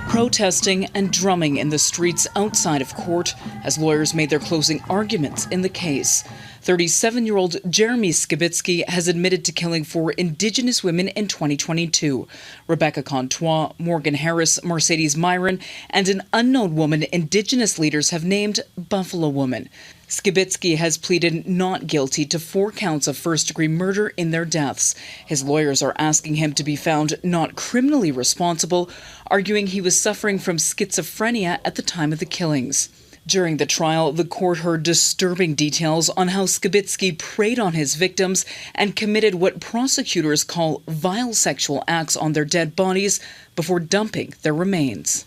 Protesting and drumming in the streets outside of court as lawyers made their closing arguments in the case. 37-year-old Jeremy Skibicki has admitted to killing 4 Indigenous women in 2022. Rebecca Contois, Morgan Harris, Mercedes Myron, and an unknown woman Indigenous leaders have named Buffalo Woman. Skibicki has pleaded not guilty to 4 counts of first-degree murder in their deaths. His lawyers are asking him to be found not criminally responsible, arguing he was suffering from schizophrenia at the time of the killings. During the trial, the court heard disturbing details on how Skibicki preyed on his victims and committed what prosecutors call vile sexual acts on their dead bodies before dumping their remains.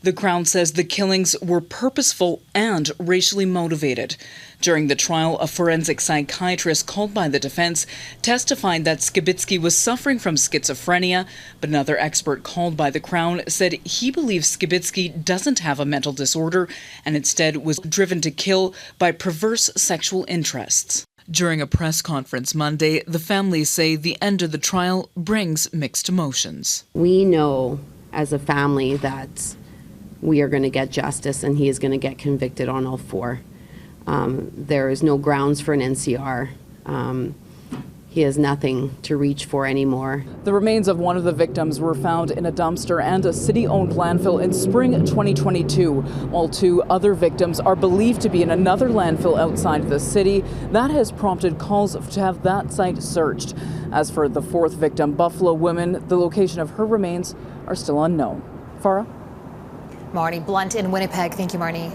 The Crown says the killings were purposeful and racially motivated. During the trial, a forensic psychiatrist called by the defense testified that Skibicki was suffering from schizophrenia, but another expert called by the Crown said he believes Skibicki doesn't have a mental disorder and instead was driven to kill by perverse sexual interests. During a press conference Monday, the families say the end of the trial brings mixed emotions. We know as a family that we are going to get justice and he is going to get convicted on all 4. There is no grounds for an NCR. He has nothing to reach for anymore. The remains of one of the victims were found in a dumpster and a city-owned landfill in spring 2022, while 2 other victims are believed to be in another landfill outside the city. That has prompted calls to have that site searched. As for the 4th victim, Buffalo Woman, the location of her remains are still unknown. Farah? Marney Blunt in Winnipeg. Thank you, Marney.